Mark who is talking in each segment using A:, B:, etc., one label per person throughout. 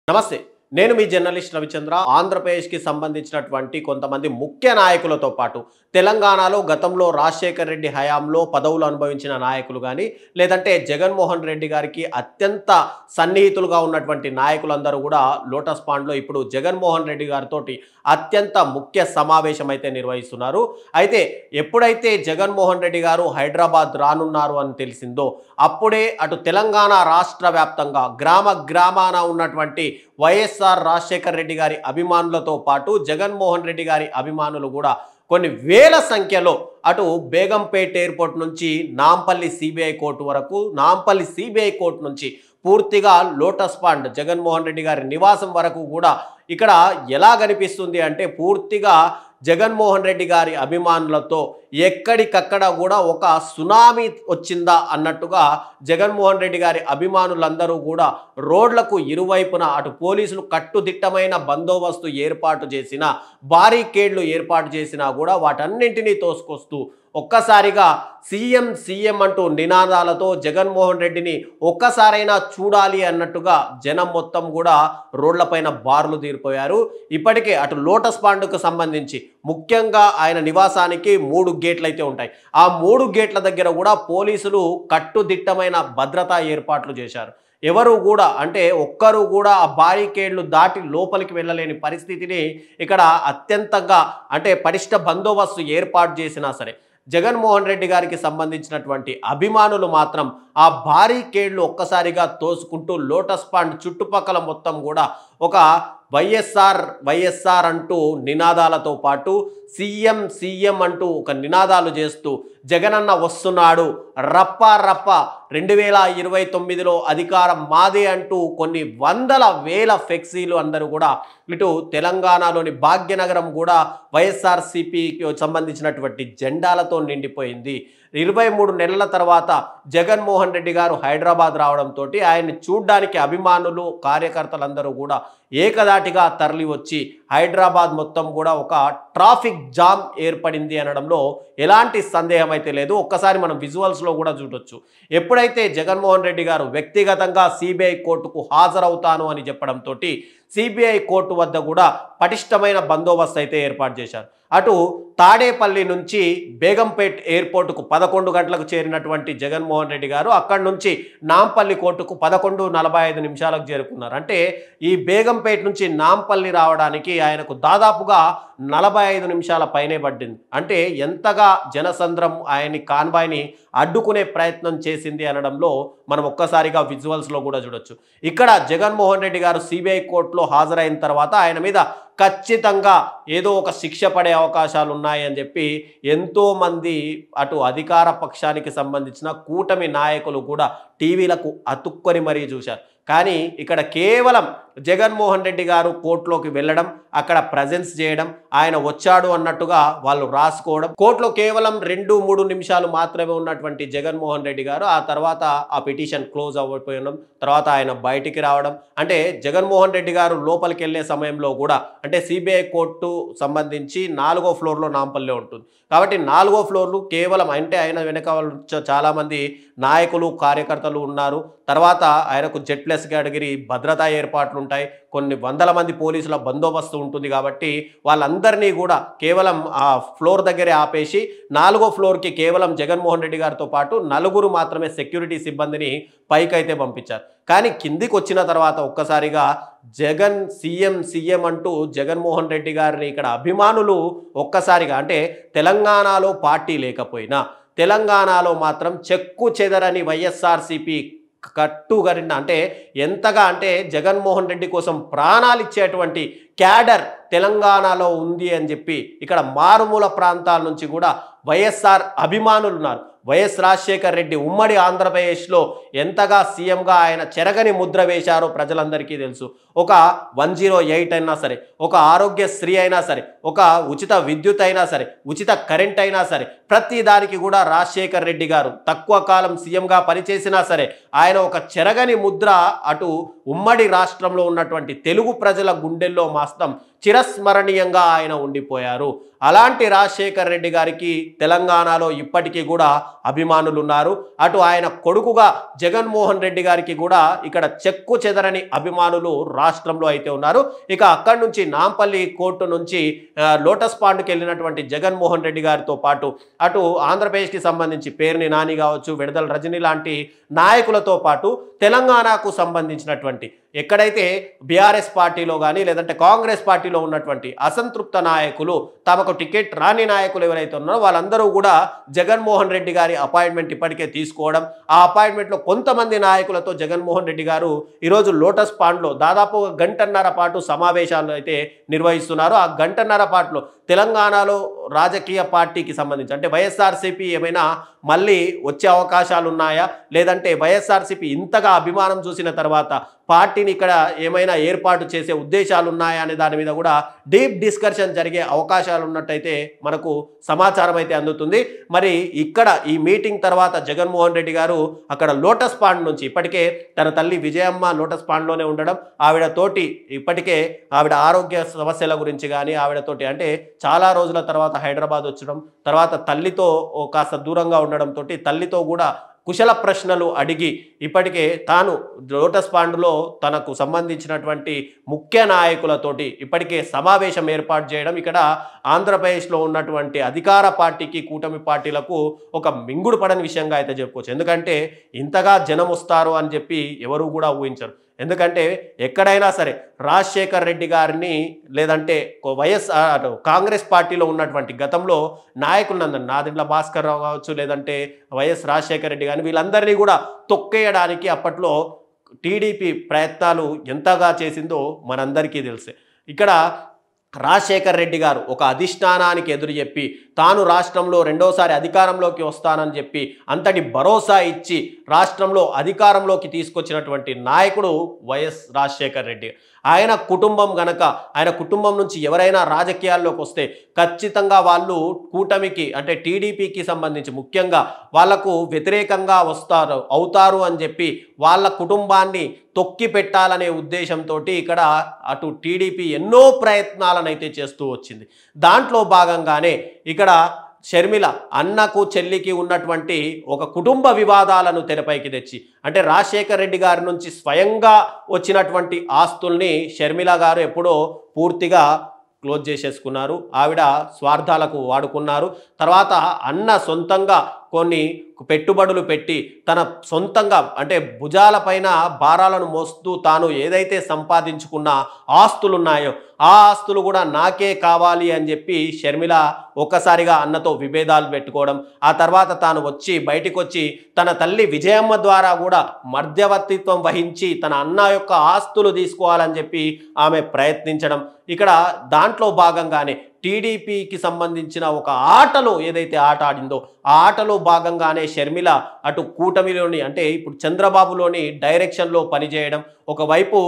A: నమస్తే నేను మీ జర్నలిస్ట్ రవిచంద్ర ఆంధ్రప్రదేశ్ కి సంబంధించినటువంటి కొంతమంది ముఖ్య నాయకులతో పాటు తెలంగాణలో గతంలో రాజశేఖర్ రెడ్డి హయాంలో పదవులు అనుభవించిన నాయకులు గాని లేదంటే జగన్మోహన్ రెడ్డి గారికి అత్యంత సన్నిహితులుగా ఉన్నటువంటి నాయకులందరూ కూడా లోటస్ పాండ్ లో ఇప్పుడు జగన్మోహన్ రెడ్డి గారితోటి అత్యంత ముఖ్య సమావేశం అయితే నిర్వహిస్తున్నారు అయితే ఎప్పుడైతే జగన్మోహన్ రెడ్డి గారు హైదరాబాద్ రానున్నారు అని తెలిసిందో అప్పుడే అటు తెలంగాణ రాష్ట్ర వ్యాప్తంగా గ్రామాన ఉన్నటువంటి వైఎస్ఆర్ రాజశేఖర్ రెడ్డి గారి అభిమానులతో పాటు జగన్మోహన్ రెడ్డి గారి అభిమానులు కూడా కొన్ని వేల సంఖ్యలో అటు బేగంపేట్ ఎయిర్పోర్ట్ నుంచి నాంపల్లి సిబిఐ కోర్టు వరకు నాంపల్లి సిబిఐ కోర్టు నుంచి పూర్తిగా లోటస్ పాండ్ జగన్మోహన్ రెడ్డి గారి నివాసం వరకు కూడా ఇక్కడ ఎలా కనిపిస్తుంది అంటే పూర్తిగా జగన్మోహన్ రెడ్డి గారి అభిమానులతో ఎక్కడికక్కడ కూడా ఒక సునామీ వచ్చిందా అన్నట్టుగా జగన్మోహన్ రెడ్డి గారి అభిమానులందరూ కూడా రోడ్లకు ఇరువైపున అటు పోలీసులు కట్టుదిట్టమైన బందోబస్తు ఏర్పాటు చేసిన బారికేడ్లు ఏర్పాటు చేసినా కూడా వాటన్నింటినీ తోసుకొస్తూ ఒక్కసారిగా సీఎం అంటూ నినాదాలతో జగన్మోహన్ రెడ్డిని ఒక్కసారైనా చూడాలి అన్నట్టుగా జనం మొత్తం కూడా రోడ్లపైన బార్లు తీరిపోయారు. ఇప్పటికే అటు లోటస్ పాండ్కు సంబంధించి ముఖ్యంగా ఆయన నివాసానికి 3 గేట్లు అయితే ఉంటాయి. ఆ 3 గేట్ల దగ్గర కూడా పోలీసులు కట్టుదిట్టమైన భద్రతా ఏర్పాట్లు చేశారు. ఎవరు కూడా అంటే ఒక్కరు కూడా ఆ బారికేడ్లు దాటి లోపలికి వెళ్ళలేని పరిస్థితిని ఇక్కడ అత్యంతంగా అంటే పటిష్ట బందోబస్తు ఏర్పాటు చేసినా సరే జగన్మోహన్ రెడ్డి గారికి సంబంధించినటువంటి అభిమానులు మాత్రం ఆ బారికేడ్లు ఒక్కసారిగా తోసుకుంటూ లోటస్ పాండ్ చుట్టుపక్కల మొత్తం కూడా ఒక వైఎస్ఆర్ అంటూ నినాదాలతో పాటు సీఎం అంటూ ఒక నినాదాలు చేస్తూ జగనన్న వస్తున్నాడు రప్ప 2029లో అధికారం మాదే అంటూ కొన్ని వందల వేల ఫ్లెక్సీలు అందరూ కూడా ఇటు తెలంగాణలోని భాగ్యనగరం కూడా వైఎస్ఆర్సీపీకి సంబంధించినటువంటి జెండాలతో నిండిపోయింది. 23 నెలల తర్వాత జగన్మోహన్ రెడ్డి గారు హైదరాబాద్ రావడంతో ఆయన్ని చూడ్డానికి అభిమానులు కార్యకర్తలందరూ కూడా ఏకదాటిగా తరలి వచ్చి హైదరాబాద్ మొత్తం కూడా ఒక ట్రాఫిక్ జామ్ ఏర్పడింది అనడంలో ఎలాంటి సందేహం అయితే లేదు. ఒక్కసారి మనం విజువల్స్లో కూడా చూడొచ్చు. ఎప్పుడైతే జగన్మోహన్ రెడ్డి గారు వ్యక్తిగతంగా సిబిఐ కోర్టుకు హాజరవుతాను అని చెప్పడంతో సిబిఐ కోర్టు వద్ద కూడా పటిష్టమైన బందోబస్తు అయితే ఏర్పాటు చేశారు. అటు తాడేపల్లి నుంచి బేగంపేట్ ఎయిర్పోర్టుకు 11 గంటలకు చేరినటువంటి జగన్మోహన్ రెడ్డి గారు అక్కడి నుంచి నాంపల్లి కోర్టుకు 11:45 నిమిషాలకు చేరుకున్నారు. అంటే ఈ బేగంపేట్ నుంచి నాంపల్లి రావడానికి ఆయనకు దాదాపుగా 45 నిమిషాల పైనే పట్టింది. అంటే ఎంతగా జనసంద్రం ఆయన్ని కాన్వాయ్ని అడ్డుకునే ప్రయత్నం చేసింది అనడంలో మనం ఒక్కసారిగా విజువల్స్లో కూడా చూడొచ్చు. ఇక్కడ జగన్మోహన్ రెడ్డి గారు సిబిఐ కోర్టులో హాజరైన తర్వాత ఆయన మీద ఖచ్చితంగా ఏదో ఒక శిక్ష పడే అవకాశాలు ఉన్నాయని చెప్పి ఎంతోమంది అటు అధికార పక్షానికి సంబంధించిన కూటమి నాయకులు కూడా టీవీలకు అతుక్కొని మరీ చూశారు. కానీ ఇక్కడ కేవలం జగన్మోహన్ రెడ్డి గారు కోర్టులోకి వెళ్ళడం అక్కడ ప్రజెన్స్ చేయడం ఆయన వచ్చాడు అన్నట్టుగా వాళ్ళు రాసుకోవడం కోర్టులో కేవలం 2-3 నిమిషాలు మాత్రమే ఉన్నటువంటి జగన్మోహన్ రెడ్డి గారు ఆ తర్వాత ఆ పిటిషన్ క్లోజ్ అవ్వకపోవడం తర్వాత ఆయన బయటికి రావడం అంటే జగన్మోహన్ రెడ్డి గారు లోపలికి వెళ్ళే సమయంలో కూడా అంటే సిబిఐ కోర్టు సంబంధించి 4వ ఫ్లోర్లో నాంపల్లి ఉంటుంది కాబట్టి 4వ ఫ్లోర్లు కేవలం అంటే ఆయన వెనక చాలామంది నాయకులు కార్యకర్తలు ఉన్నారు. తర్వాత ఆయనకు జెడ్ ప్లస్ కేటగిరీ భద్రతా ఏర్పాట్లు ఉంటాయి. కొన్ని వందల మంది పోలీసుల బందోబస్తు ఉంటుంది కాబట్టి వాళ్ళందరినీ కూడా కేవలం ఆ ఫ్లోర్ దగ్గరే ఆపేసి 4వ ఫ్లోర్కి కేవలం జగన్మోహన్ రెడ్డి గారితో పాటు 4 మాత్రమే సెక్యూరిటీ సిబ్బందిని పైకైతే పంపించారు. కానీ కిందికి వచ్చిన తర్వాత ఒక్కసారిగా జగన్ సీఎం అంటూ జగన్మోహన్ రెడ్డి గారిని ఇక్కడ అభిమానులు ఒక్కసారిగా అంటే తెలంగాణలో పార్టీ లేకపోయినా తెలంగాణలో మాత్రం చెక్కు చెదరని వైఎస్ఆర్సీపీ కట్టుగరిన అంటే ఎంతగా అంటే జగన్మోహన్ రెడ్డి కోసం ప్రాణాలు ఇచ్చేటువంటి క్యాడర్ తెలంగాణలో ఉంది అని చెప్పి ఇక్కడ మారుమూల ప్రాంతాల నుంచి కూడా వైఎస్ఆర్ అభిమానులు ఉన్నారు. వైఎస్ రాజశేఖర్ రెడ్డి ఉమ్మడి ఆంధ్రప్రదేశ్లో ఎంతగా సీఎంగా ఆయన చెరగని ముద్ర వేశారో ప్రజలందరికీ తెలుసు. ఒక 108 అయినా సరే ఒక ఆరోగ్యశ్రీ అయినా సరే ఒక ఉచిత విద్యుత్ అయినా సరే ఉచిత కరెంట్ అయినా సరే ప్రతి దానికి కూడా రాజశేఖర్ రెడ్డి గారు తక్కువ కాలం సీఎంగా పనిచేసినా సరే ఆయన ఒక చెరగని ముద్ర అటు ఉమ్మడి రాష్ట్రంలో ఉన్నటువంటి తెలుగు ప్రజల గుండెల్లో మాస్తం చిరస్మరణీయంగా ఆయన ఉండిపోయారు. అలాంటి రాజశేఖర్ రెడ్డి గారికి తెలంగాణలో ఇప్పటికీ కూడా అభిమానులు ఉన్నారు. అటు ఆయన కొడుకుగా జగన్మోహన్ రెడ్డి గారికి కూడా ఇక్కడ చెక్కు చెదరని అభిమానులు రాష్ట్రంలో అయితే ఉన్నారు. ఇక అక్కడి నుంచి నాంపల్లి కోర్టు నుంచి లోటస్ పాండ్కి వెళ్ళినటువంటి జగన్మోహన్ రెడ్డి గారితో పాటు అటు ఆంధ్రప్రదేశ్కి సంబంధించి పేర్ని నాని కావచ్చు, విడుదల రజని లాంటి నాయకులతో పాటు తెలంగాణకు సంబంధించినటువంటి ఎక్కడైతే బీఆర్ఎస్ పార్టీలో కానీ లేదంటే కాంగ్రెస్ పార్టీలో ఉన్నటువంటి అసంతృప్త నాయకులు, తమకు టికెట్ రాని నాయకులు ఎవరైతే ఉన్నారో వాళ్ళందరూ కూడా జగన్మోహన్ రెడ్డి గారి అపాయింట్మెంట్ ఇప్పటికే తీసుకోవడం, ఆ అపాయింట్మెంట్లో కొంతమంది నాయకులతో జగన్మోహన్ రెడ్డి గారు ఈరోజు లోటస్ పాండ్లో దాదాపు గంటన్నర పాటు సమావేశాలు అయితే నిర్వహిస్తున్నారు. ఆ గంటన్నర పాటులో తెలంగాణలో రాజకీయ పార్టీకి సంబంధించి అంటే వైఎస్ఆర్సీపీ ఏమైనా మళ్ళీ వచ్చే అవకాశాలు ఉన్నాయా, లేదంటే వైఎస్ఆర్సీపీ ఇంతగా అభిమానం చూసిన తర్వాత పార్టీని ఇక్కడ ఏమైనా ఏర్పాటు చేసే ఉద్దేశాలు ఉన్నాయా అనే దాని మీద కూడా డీప్ డిస్కషన్ జరిగే అవకాశాలు ఉన్నట్టయితే మనకు సమాచారం అయితే అందుతుంది. మరి ఇక్కడ ఈ మీటింగ్ తర్వాత జగన్మోహన్ రెడ్డి గారు అక్కడ లోటస్ పాండ్ నుంచి ఇప్పటికే తన తల్లి విజయమ్మ లోటస్ పాండ్లోనే ఉండడం, ఆవిడతోటి ఇప్పటికే ఆవిడ ఆరోగ్య సమస్యల గురించి కానీ ఆవిడతోటి అంటే చాలా రోజుల తర్వాత హైదరాబాద్ వచ్చడం, తర్వాత తల్లితో కాస్త దూరంగా ఉండడంతో తల్లితో కూడా కుశల ప్రశ్నలు అడిగి ఇప్పటికే తాను లోటస్ పాండ్లో తనకు సంబంధించినటువంటి ముఖ్య నాయకులతోటి ఇప్పటికే సమావేశం ఏర్పాటు చేయడం ఇక్కడ ఆంధ్రప్రదేశ్లో ఉన్నటువంటి అధికార పార్టీకి కూటమి పార్టీలకు ఒక మింగుడు పడని విషయంగా అయితే చెప్పుకోవచ్చు. ఎందుకంటే ఇంతగా జనం వస్తారు అని చెప్పి ఎవరు కూడా ఊహించరు. ఎందుకంటే ఎక్కడైనా సరే రాజశేఖర్ రెడ్డి గారిని లేదంటే కాంగ్రెస్ పార్టీలో ఉన్నటువంటి గతంలో నాయకులందరూ నాదెండ్ల భాస్కర్ రావు కావచ్చు, లేదంటే వైఎస్ రాజశేఖర్ రెడ్డి కానీ వీళ్ళందరినీ కూడా తొక్కేయడానికి అప్పట్లో టీడీపీ ప్రయత్నాలు ఎంతగా చేసిందో మనందరికీ తెలుసే. ఇక్కడ రాజశేఖర్ రెడ్డి గారు ఒక అధిష్టానానికి ఎదురు చెప్పి తాను రాష్ట్రంలో రెండోసారి అధికారంలోకి వస్తానని చెప్పి అంతటి భరోసా ఇచ్చి రాష్ట్రంలో అధికారంలోకి తీసుకొచ్చినటువంటి నాయకుడు వైఎస్ రాజశేఖర్ రెడ్డి. ఆయన కుటుంబం గనక ఆయన కుటుంబం నుంచి ఎవరైనా రాజకీయాల్లోకి వస్తే ఖచ్చితంగా వాళ్ళు కూటమికి అంటే టీడీపీకి సంబంధించి ముఖ్యంగా వాళ్లకు వ్యతిరేకంగా అవుతారు అని చెప్పి వాళ్ళ కుటుంబాన్ని తొక్కి పెట్టాలనే ఉద్దేశంతో ఇక్కడ అటు టీడీపీ ఎన్నో ప్రయత్నాలను అయితే చేస్తూ వచ్చింది. దాంట్లో భాగంగానే ఇక్కడ షర్మిల అన్నకు చెల్లికి ఉన్నటువంటి ఒక కుటుంబ వివాదాలను తెరపైకి తెచ్చి అంటే రాజశేఖర్ రెడ్డి గారి నుంచి స్వయంగా వచ్చినటువంటి ఆస్తుల్ని షర్మిల గారు ఎప్పుడో పూర్తిగా క్లోజ్ చేసేసుకున్నారు. ఆవిడ స్వార్థాలకు వాడుకున్నారు. తర్వాత అన్న సొంతంగా కొన్ని పెట్టుబడులు పెట్టి తన సొంతంగా అంటే భుజాలపైన భారాలను మోస్తూ తాను ఏదైతే సంపాదించుకున్న ఆస్తులు ఉన్నాయో ఆ ఆస్తులు కూడా నాకే కావాలి అని చెప్పి షర్మిల ఒక్కసారిగా అన్నతో విభేదాలు పెట్టుకోవడం, ఆ తర్వాత తాను బయటికి వచ్చి తన తల్లి విజయమ్మ ద్వారా కూడా మధ్యవర్తిత్వం వహించి తన అన్న యొక్క ఆస్తులు తీసుకోవాలని చెప్పి ఆమె ప్రయత్నించడం, ఇక్కడ దాంట్లో భాగంగానే టీడీపీకి సంబంధించిన ఒక ఆటలో ఏదైతే ఆట ఆడిందో ఆ ఆటలో భాగంగానే షర్మిల అటు కూటమిలోని అంటే ఇప్పుడు చంద్రబాబులోని డైరెక్షన్లో పనిచేయడం, ఒకవైపు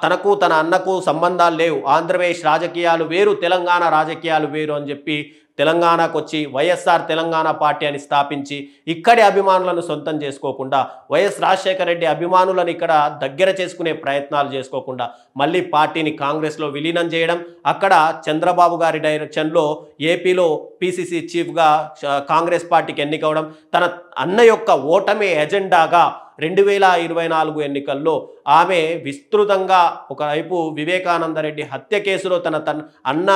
A: తనకు తన అన్నకు సంబంధాలు లేవు, ఆంధ్రప్రదేశ్ రాజకీయాలు వేరు తెలంగాణ రాజకీయాలు వేరు అని చెప్పి తెలంగాణకు వచ్చి వైఎస్ఆర్ తెలంగాణ పార్టీ అని స్థాపించి ఇక్కడి అభిమానులను సొంతం చేసుకోకుండా వైఎస్ రాజశేఖర రెడ్డి అభిమానులను ఇక్కడ దగ్గర చేసుకునే ప్రయత్నాలు చేసుకోకుండా మళ్ళీ పార్టీని కాంగ్రెస్లో విలీనం చేయడం, అక్కడ చంద్రబాబు గారి డైరెక్షన్లో ఏపీలో పీసీసీ చీఫ్గా కాంగ్రెస్ పార్టీకి ఎన్నికవడం, తన అన్న యొక్క ఓటమి ఎజెండాగా 2024 ఎన్నికల్లో ఆమె విస్తృతంగా ఒకవైపు వివేకానంద రెడ్డి హత్య కేసులో తన అన్న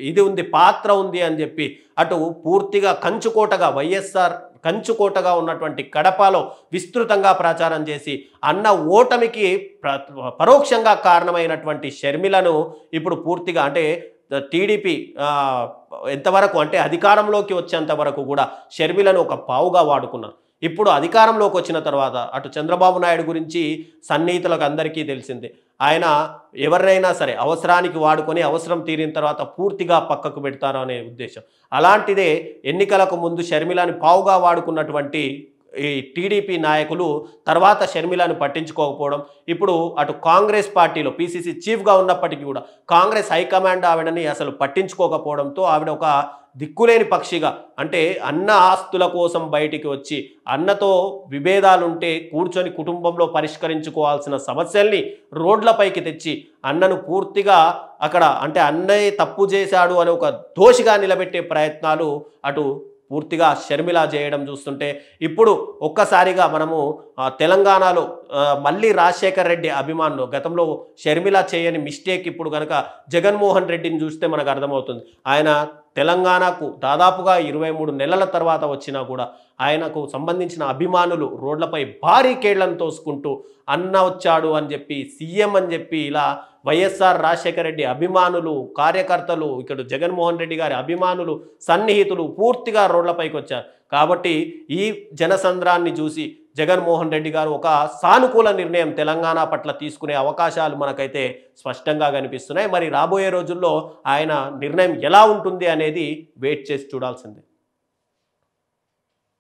A: ఇది ఉంది పాత్ర ఉంది అని చెప్పి అటు పూర్తిగా కంచుకోటగా వైఎస్ఆర్ కంచుకోటగా ఉన్నటువంటి కడపలో విస్తృతంగా ప్రచారం చేసి అన్న ఓటమికి పరోక్షంగా కారణమైనటువంటి షర్మిలను ఇప్పుడు పూర్తిగా అంటే టీడీపీ ఎంతవరకు అంటే అధికారంలోకి వచ్చేంత వరకు కూడా షర్మిలను ఒక పావుగా వాడుకున్నారు. ఇప్పుడు అధికారంలోకి వచ్చిన తర్వాత అటు చంద్రబాబు నాయుడు గురించి సన్నిహితులకు అందరికీ తెలిసిందే. ఆయన ఎవరినైనా సరే అవసరానికి వాడుకొని అవసరం తీరిన తర్వాత పూర్తిగా పక్కకు పెడతారు అనే ఉద్దేశం. అలాంటిదే ఎన్నికలకు ముందు షర్మిలని పావుగా వాడుకున్నటువంటి ఈ టీడీపీ నాయకులు తర్వాత షర్మిలను పట్టించుకోకపోవడం, ఇప్పుడు అటు కాంగ్రెస్ పార్టీలో పీసీసీ చీఫ్గా ఉన్నప్పటికీ కూడా కాంగ్రెస్ హైకమాండ్ ఆవిడని అసలు పట్టించుకోకపోవడంతో ఆవిడ ఒక దిక్కులేని పక్షిగా అంటే అన్న ఆస్తుల కోసం బయటికి వచ్చి అన్నతో విభేదాలుంటే కూర్చొని కుటుంబంలో పరిష్కరించుకోవాల్సిన సమస్యల్ని రోడ్లపైకి తెచ్చి అన్నను పూర్తిగా అక్కడ అంటే అన్నయ్య తప్పు చేశాడు అని ఒక దోషిగా నిలబెట్టే ప్రయత్నాలు అటు పూర్తిగా షర్మిల చేయడం చూస్తుంటే ఇప్పుడు ఒక్కసారిగా మనము తెలంగాణలో మళ్ళీ రాజశేఖర్ రెడ్డి అభిమానులు గతంలో షర్మిల చేయని మిస్టేక్ ఇప్పుడు కనుక జగన్మోహన్ రెడ్డిని చూస్తే మనకు అర్థమవుతుంది. ఆయన తెలంగాణకు దాదాపుగా 23 నెలల తర్వాత వచ్చినా కూడా ఆయనకు సంబంధించిన అభిమానులు రోడ్లపై బారికేడ్లను తోసుకుంటూ అన్న వచ్చాడు అని చెప్పి సీఎం అని చెప్పి ఇలా వైఎస్ఆర్ రాజశేఖర రెడ్డి అభిమానులు కార్యకర్తలు ఇక్కడ జగన్మోహన్ రెడ్డి గారి అభిమానులు సన్నిహితులు పూర్తిగా రోడ్లపైకి వచ్చారు. కాబట్టి ఈ జనసంద్రాన్ని చూసి జగన్మోహన్ రెడ్డి గారు ఒక సానుకూల నిర్ణయం తెలంగాణ పట్ల తీసుకునే అవకాశాలు మనకైతే స్పష్టంగా కనిపిస్తున్నాయి. మరి రాబోయే రోజుల్లో ఆయన నిర్ణయం ఎలా ఉంటుంది అనేది వెయిట్ చేసి చూడాల్సిందే.